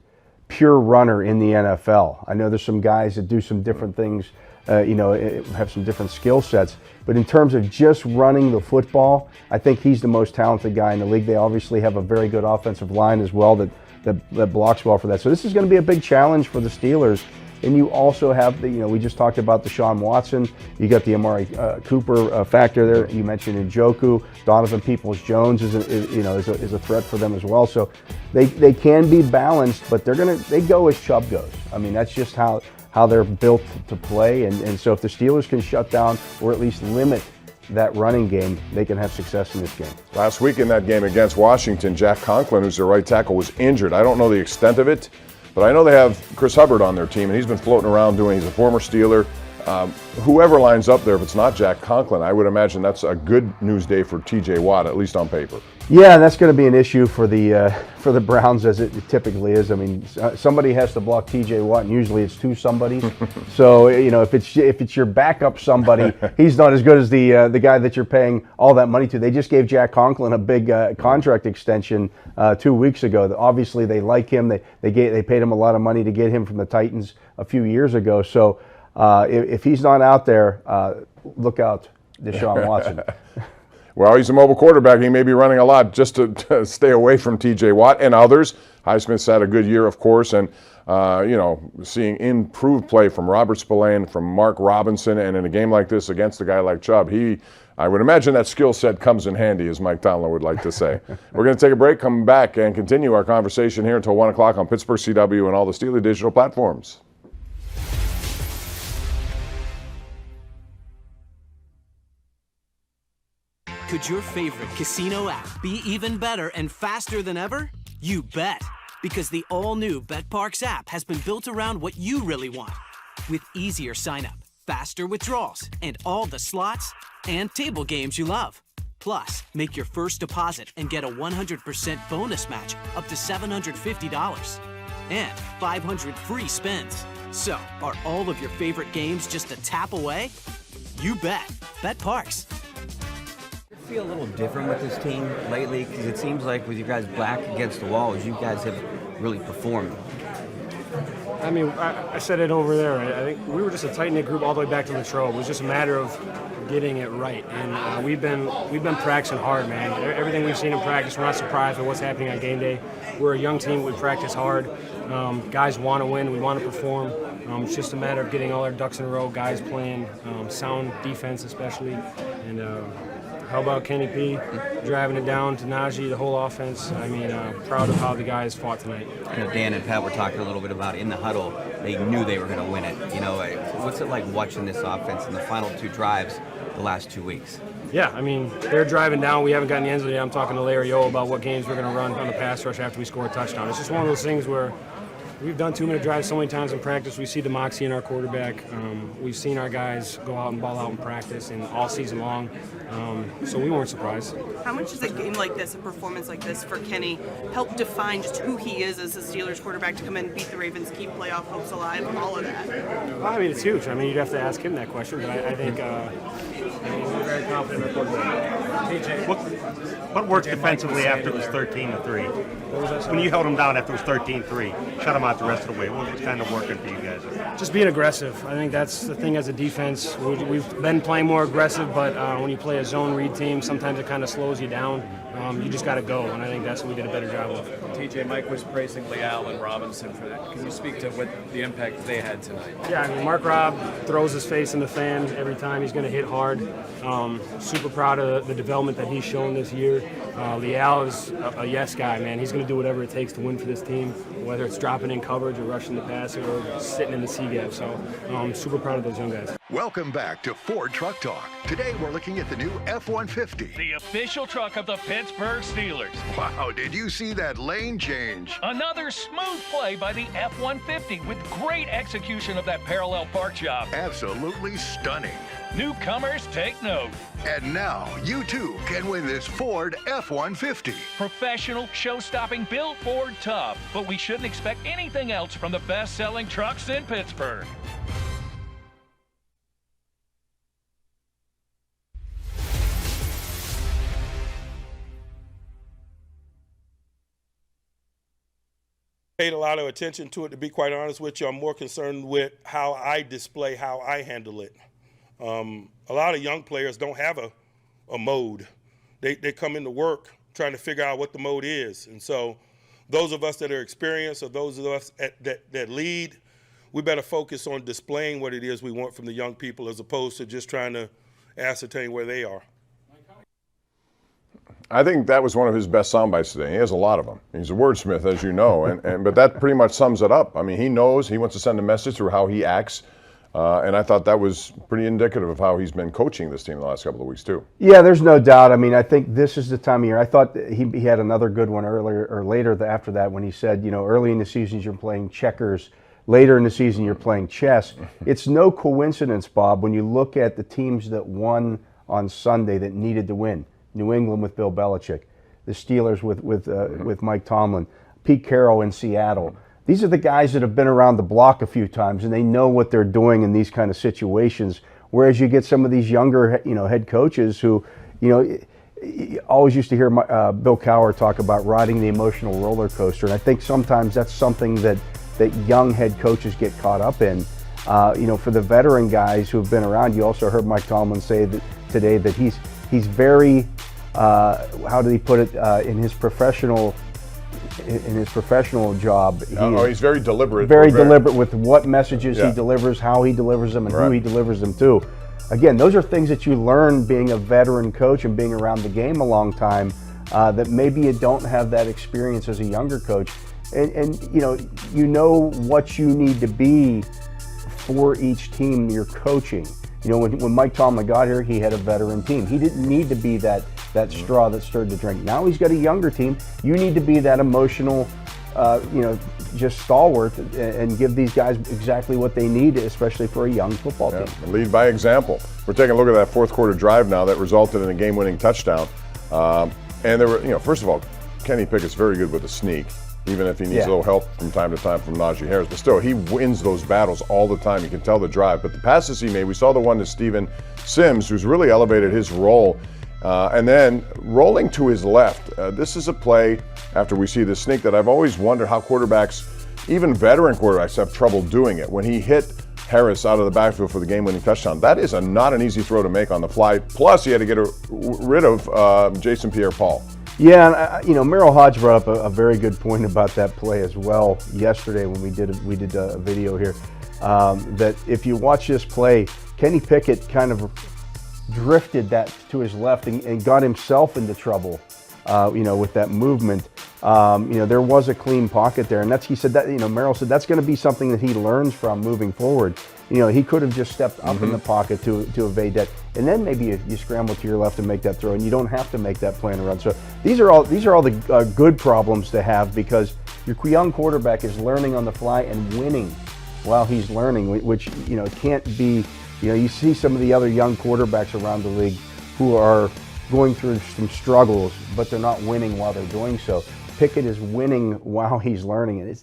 pure runner in the NFL. I know there's some guys that do some different things, have some different skill sets. But in terms of just running the football, I think he's the most talented guy in the league. They obviously have a very good offensive line as well that blocks well for that. So this is going to be a big challenge for the Steelers. And you also have we just talked about Deshaun Watson. You got the Amari Cooper factor there. You mentioned Njoku. Donovan Peoples-Jones is a threat for them as well. So they can be balanced, but they go as Chubb goes. I mean, that's just how they're built to play. And so if the Steelers can shut down or at least limit that running game, they can have success in this game. Last week in that game against Washington, Jack Conklin, who's their right tackle, was injured. I don't know the extent of it, but I know they have Chris Hubbard on their team, and he's been floating around he's a former Steeler. Whoever lines up there, if it's not Jack Conklin, I would imagine that's a good news day for TJ Watt, at least on paper. Yeah, that's going to be an issue for the Browns, as it typically is. I mean, somebody has to block TJ Watt, and usually it's two somebodies. So if it's your backup somebody, he's not as good as the guy that you're paying all that money to. They just gave Jack Conklin a big contract extension 2 weeks ago. Obviously, they like him. They paid him a lot of money to get him from the Titans a few years ago. So if he's not out there, look out, Deshaun Watson. Well, he's a mobile quarterback. He may be running a lot just to stay away from TJ Watt and others. Highsmith's had a good year, of course, and seeing improved play from Robert Spillane, from Mark Robinson, and in a game like this against a guy like Chubb, I would imagine that skill set comes in handy, as Mike Tomlin would like to say. We're going to take a break, come back, and continue our conversation here until 1 o'clock on Pittsburgh CW and all the Steeler digital platforms. Could your favorite casino app be even better and faster than ever? You bet, because the all-new BetParks app has been built around what you really want. With easier sign-up, faster withdrawals, and all the slots and table games you love. Plus, make your first deposit and get a 100% bonus match up to $750. And 500 free spins. So, are all of your favorite games just a tap away? You bet. BetParks. Feel a little different with this team lately because it seems like with you guys back against the wall, you guys have really performed. I mean, I said it over there. I think we were just a tight-knit group all the way back to Latrobe. It was just a matter of getting it right, and we've been practicing hard, man. Everything we've seen in practice, we're not surprised with what's happening on game day. We're a young team. We practice hard. Guys want to win. We want to perform. It's just a matter of getting all our ducks in a row. Guys playing sound defense, especially, and. How about Kenny P driving it down to Najee, the whole offense? I mean, proud of how the guys fought tonight. Dan and Pat were talking a little bit about in the huddle. They knew they were going to win it. What's it like watching this offense in the final two drives the last 2 weeks? Yeah, I mean, they're driving down. We haven't gotten the end zone yet. I'm talking to Larry O about what games we're going to run on the pass rush after we score a touchdown. It's just one of those things where We've done 2-minute drives so many times in practice. We see the moxie in our quarterback. We've seen our guys go out and ball out in practice and all season long, so we weren't surprised. How much does a game like this, a performance like this for Kenny, help define just who he is as a Steelers quarterback to come in, beat the Ravens, keep playoff hopes alive, all of that? Well, I mean, it's huge. I mean, you'd have to ask him that question, but I think we're very confident in our quarterback. TJ, what worked defensively after it was 13-3? When you held them down after it was 13-3, shut them out the rest of the way. What was kind of working for you guys? Just being aggressive. I think that's the thing as a defense. We've been playing more aggressive, but when you play a zone read team, sometimes it kind of slows you down. You just got to go, and I think that's what we did a better job of. TJ, Mike was praising Leal and Robinson for that. Can you speak to what the impact they had tonight? Yeah, I mean, Mark Robb throws his face in the fan every time. He's going to hit hard. Super proud of the development that he's shown this year. Leal is a yes guy, man. He's going to do whatever it takes to win for this team, whether it's dropping in coverage or rushing the passer or sitting in the C gap. So I'm super proud of those young guys. Welcome back to Ford Truck Talk. Today we're looking at the new F-150. The official truck of the Pittsburgh Steelers. Wow, did you see that lane change? Another smooth play by the F-150 with great execution of that parallel park job. Absolutely stunning. Newcomers, take note. And now you too can win this Ford F-150. Professional, show-stopping, built Ford tough. But we shouldn't expect anything else from the best-selling trucks in Pittsburgh. Paid a lot of attention to it, to be quite honest with you. I'm more concerned with how I display, how I handle it. A lot of young players don't have a mode. They come into work trying to figure out what the mode is. And so those of us that are experienced or those of us that lead, we better focus on displaying what it is we want from the young people as opposed to just trying to ascertain where they are. I think that was one of his best sound bites today. He has a lot of them. He's a wordsmith, as you know, but that pretty much sums it up. I mean, he knows he wants to send a message through how he acts, and I thought that was pretty indicative of how he's been coaching this team the last couple of weeks too. Yeah, there's no doubt. I mean, I think this is the time of year. I thought he had another good one earlier or later after that when he said, you know, early in the season you're playing checkers, later in the season you're playing chess. It's no coincidence, Bob, when you look at the teams that won on Sunday that needed to win. New England with Bill Belichick, the Steelers with Mike Tomlin, Pete Carroll in Seattle. These are the guys that have been around the block a few times and they know what they're doing in these kind of situations. Whereas you get some of these younger, head coaches who, always used to hear Bill Cowher talk about riding the emotional roller coaster, and I think sometimes that's something that young head coaches get caught up in. For the veteran guys who have been around, you also heard Mike Tomlin say that today that he's very, how did he put it, in his professional job. He's very deliberate. Very deliberate with what messages he delivers, how he delivers them, and who he delivers them to. Again, those are things that you learn being a veteran coach and being around the game a long time, that maybe you don't have that experience as a younger coach. And you know what you need to be for each team you're coaching. When Mike Tomlin got here, he had a veteran team. He didn't need to be that straw that stirred the drink. Now he's got a younger team. You need to be that emotional, just stalwart and give these guys exactly what they need, especially for a young football team. Lead by example. We're taking a look at that fourth quarter drive now that resulted in a game-winning touchdown. And there were, first of all, Kenny Pickett's very good with the sneak, even if he needs a little help from time to time from Najee Harris. But still, he wins those battles all the time. You can tell the drive. But the passes he made, we saw the one to Steven Sims, who's really elevated his role. And then rolling to his left. This is a play after we see the sneak that I've always wondered how quarterbacks, even veteran quarterbacks, have trouble doing it. When he hit Harris out of the backfield for the game-winning touchdown, that is not an easy throw to make on the fly. Plus, he had to get rid of Jason Pierre-Paul. Yeah, and Merrill Hodge brought up a very good point about that play as well yesterday when we did a video here. That if you watch this play, Kenny Pickett kind of drifted that to his left and got himself into trouble, with that movement. There was a clean pocket there, and he said that, Merrill said that's going to be something that he learns from moving forward. He could have just stepped up in the pocket to evade that, and then maybe you scramble to your left and make that throw, and you don't have to make that play and run. So these are all the good problems to have, because your young quarterback is learning on the fly and winning while he's learning, which can't be. You see some of the other young quarterbacks around the league who are going through some struggles, but they're not winning while they're doing so. Pickett is winning while he's learning, and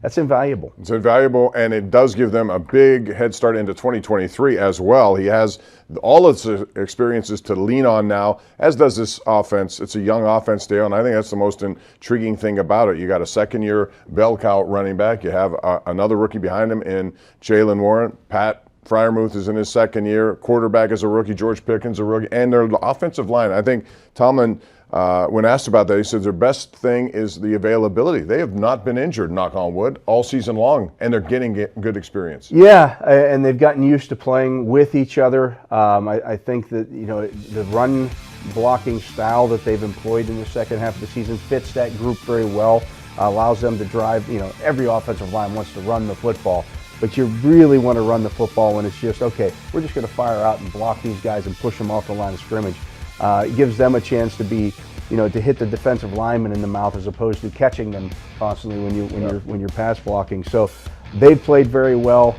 that's invaluable. It's invaluable, and it does give them a big head start into 2023 as well. He has all of his experiences to lean on now, as does this offense. It's a young offense, Dale, and I think that's the most intriguing thing about it. You got a second-year bell cow running back. You have another rookie behind him in Jalen Warren. Pat Freiermuth is in his second year. Quarterback is a rookie. George Pickens a rookie. And their offensive line, I think Tomlin, when asked about that, he said their best thing is the availability. They have not been injured, knock on wood, all season long, and they're getting good experience. Yeah, and they've gotten used to playing with each other. I think that the run blocking style that they've employed in the second half of the season fits that group very well. Allows them to drive. Every offensive line wants to run the football, but you really want to run the football when it's just, okay, we're just going to fire out and block these guys and push them off the line of scrimmage. It gives them a chance to be, to hit the defensive lineman in the mouth as opposed to catching them constantly when you're pass blocking. So they've played very well.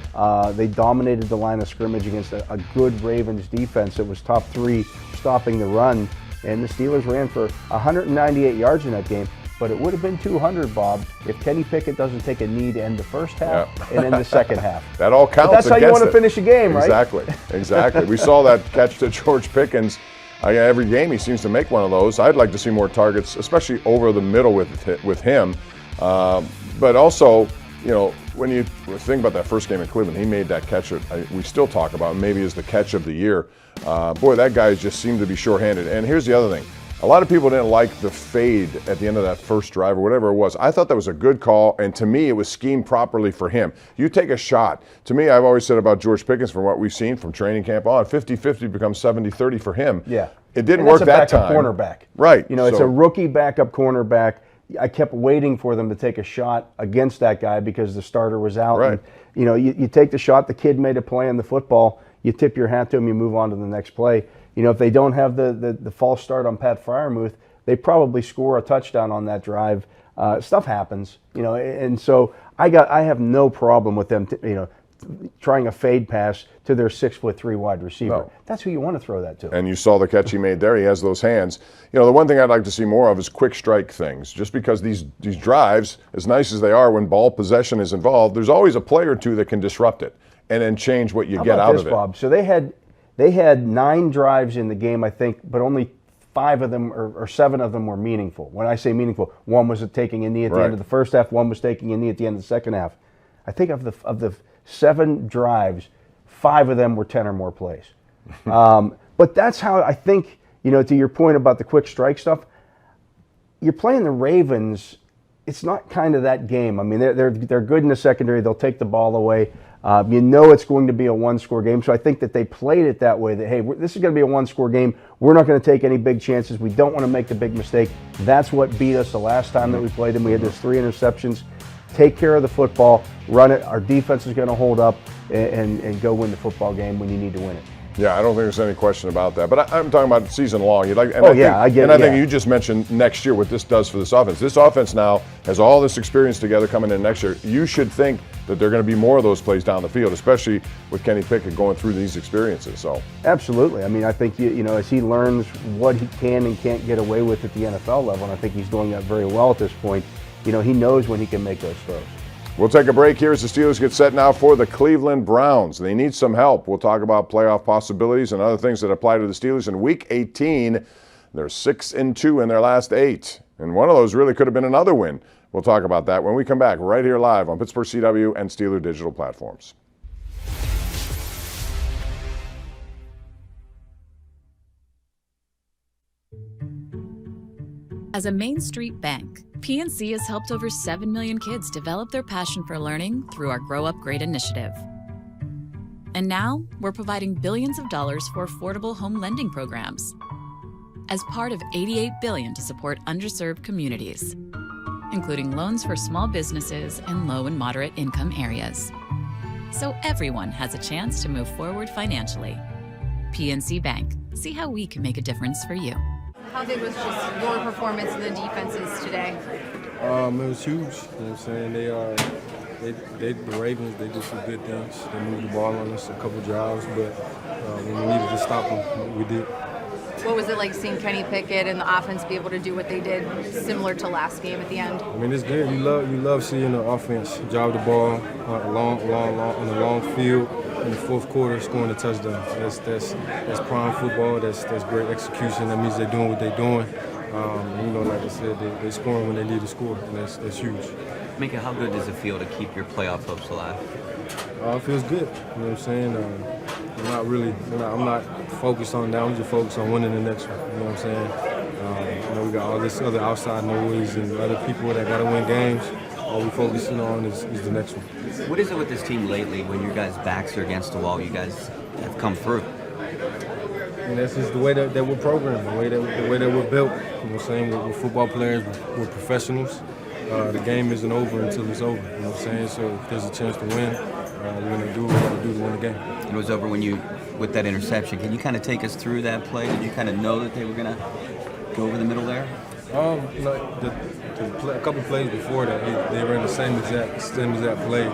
They dominated the line of scrimmage against a good Ravens defense that was top 3 stopping the run, and the Steelers ran for 198 yards in that game. But it would have been 200, Bob, if Kenny Pickett doesn't take a knee to end the first half and end the second half. That all counts. But that's how you want to finish a game, right? Exactly. We saw that catch to George Pickens. Every game he seems to make one of those. I'd like to see more targets, especially over the middle with him. But also, when you think about that first game in Cleveland, he made that catch that we still talk about, maybe as the catch of the year. Boy, that guy just seemed to be shorthanded. And here's the other thing. A lot of people didn't like the fade at the end of that first drive or whatever it was. I thought that was a good call, and to me, it was schemed properly for him. You take a shot. To me, I've always said about George Pickens, from what we've seen from training camp on, 50-50 becomes 70-30 for him. Yeah. It didn't work that time. Cornerback. Right. It's a rookie backup cornerback. I kept waiting for them to take a shot against that guy because the starter was out. Right. And, you take the shot, the kid made a play on the football, you tip your hat to him, you move on to the next play. If they don't have the false start on Pat Freiermuth, they probably score a touchdown on that drive. Stuff happens, and so I have no problem with them, trying a fade pass to their 6'3" wide receiver. No. That's who you want to throw that to. And you saw the catch he made there. He has those hands. The one thing I'd like to see more of is quick strike things. Just because these drives, as nice as they are when ball possession is involved, there's always a play or two that can disrupt it and then change what you get out of it. Bob? So they had 9 drives in the game, I think, but only 5 of them or 7 of them were meaningful. When I say meaningful, one was taking a knee at the end of the first half, one was taking a knee at the end of the second half. I think of the 7 drives, 5 of them were 10 or more plays. But that's how I think, to your point about the quick strike stuff, you're playing the Ravens. It's not kind of that game. I mean, they're good in the secondary. They'll take the ball away. It's going to be a one-score game, so I think that they played it that way, that, hey, this is going to be a one-score game. We're not going to take any big chances. We don't want to make the big mistake. That's what beat us the last time that we played them. We had those 3 interceptions. Take care of the football, run it. Our defense is going to hold up and go win the football game when you need to win it. Yeah, I don't think there's any question about that. But I'm talking about season long. I get it. I think you just mentioned next year what this does for this offense. This offense now has all this experience together coming in next year. You should think that there are going to be more of those plays down the field, especially with Kenny Pickett going through these experiences. So absolutely. I mean, I think as he learns what he can and can't get away with at the NFL level, and I think he's doing that very well at this point. He knows when he can make those throws. We'll take a break here as the Steelers get set now for the Cleveland Browns. They need some help. We'll talk about playoff possibilities and other things that apply to the Steelers. In Week 18, they're 6-2 in their last 8. And one of those really could have been another win. We'll talk about that when we come back right here live on Pittsburgh CW and Steeler digital platforms. As a Main Street bank, PNC has helped over 7 million kids develop their passion for learning through our Grow Up Great initiative. And now, we're providing billions of dollars for affordable home lending programs as part of $88 billion to support underserved communities. including loans for small businesses in low and moderate income areas. So everyone has a chance to move forward financially. PNC Bank. See how we can make a difference for you. How big was just your performance in the defenses today? It was huge. You know what I'm saying? The Ravens, they did some good things. They moved the ball on us a couple drives, but when we needed to stop them, we did. What was it like seeing Kenny Pickett and the offense be able to do what they did, similar to last game at the end? I mean, it's good. You love seeing the offense drive the ball on a long field in the fourth quarter, scoring a touchdown. That's prime football. That's great execution. That means they're doing what they're doing. Like I said, they're scoring when they need to score, and that's huge. Mika, how good does it feel to keep your playoff hopes alive? It feels good. You know what I'm saying? I'm not focused on that. I'm just focused on winning the next one. You know what I'm saying? We got all this other outside noise and other people that got to win games. All we're focusing on is the next one. What is it with this team lately when your guys' backs are against the wall? You guys have come through. And that's just the way that we're programmed, the way that we're built. You know what I'm saying? We're football players, we're professionals. The game isn't over until it's over. You know what I'm saying? So if there's a chance to win, we're going to do what we got to do to win the game. It was over with that interception. Can you kind of take us through that play? Did you kind of know that they were going to go over the middle there? A couple plays before that, they ran the same exact play.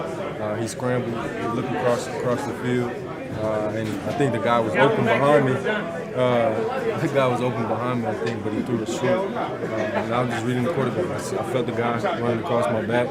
He scrambled, he looked across the field, and I think the guy was open behind me. I think, but he threw it short. And I was just reading the quarterback. I felt the guy running across my back.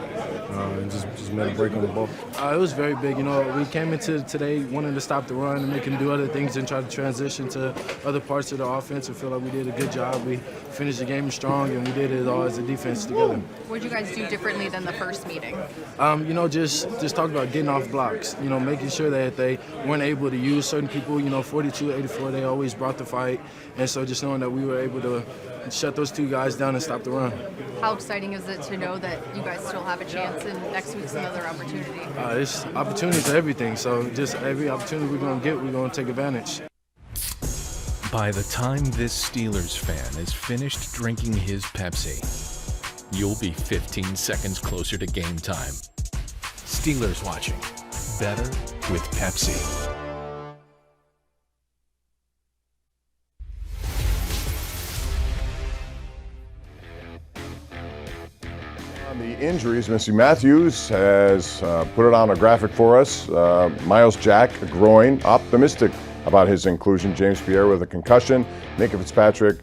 And just made a break on the ball. It was very big. We came into today wanting to stop the run and make him do other things and try to transition to other parts of the offense and feel like we did a good job. We finished the game strong, and we did it all as a defense together. What did you guys do differently than the first meeting? Just talk about getting off blocks. Making sure that they weren't able to use certain people. 42, 84, they always brought the fight. And so just knowing that we were able to shut those two guys down and stop the run. How exciting is it to know that you guys still have a chance and next week's another opportunity? It's opportunity for everything. So just every opportunity we're going to get, we're going to take advantage. By the time this Steelers fan is finished drinking his Pepsi, you'll be 15 seconds closer to game time. Steelers watching. Better with Pepsi. The injuries, Missy Matthews has put it on a graphic for us. Miles Jack, a groin, optimistic about his inclusion. James Pierre with a concussion. Minka Fitzpatrick,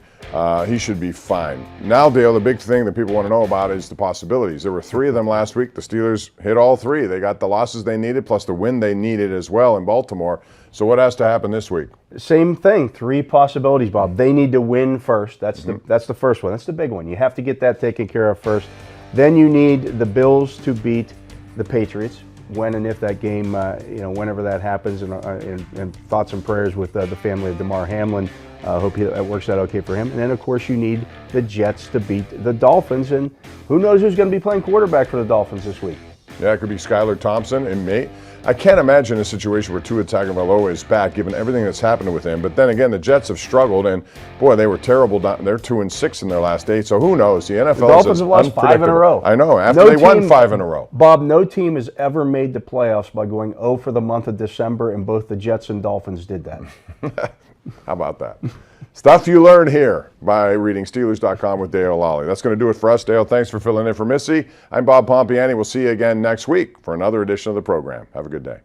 he should be fine. Now, Dale, the big thing that people want to know about is the possibilities. There were 3 of them last week. The Steelers hit all 3. They got the losses they needed plus the win they needed as well in Baltimore. So what has to happen this week? Same thing. 3 possibilities, Bob. They need to win first. That's the first one. That's the big one. You have to get that taken care of first. Then you need the Bills to beat the Patriots when and if that game, whenever that happens. And thoughts and prayers with the family of Hamlin. Hope that works out okay for him. And then, of course, you need the Jets to beat the Dolphins. And who knows who's going to be playing quarterback for the Dolphins this week? Yeah, it could be Skylar Thompson. It may. I can't imagine a situation where Tua Tagovailoa is back, given everything that's happened with him. But then again, the Jets have struggled, and boy, they were terrible. They're 2-6 in their last 8. So who knows? The NFL Dolphins have lost 5 in a row. I know. After they won 5 in a row. Bob, no team has ever made the playoffs by going 0 for the month of December, and both the Jets and Dolphins did that. How about that? Stuff you learn here by reading Steelers.com with Dale Lally. That's going to do it for us. Dale, thanks for filling in for Missy. I'm Bob Pompiani. We'll see you again next week for another edition of the program. Have a good day.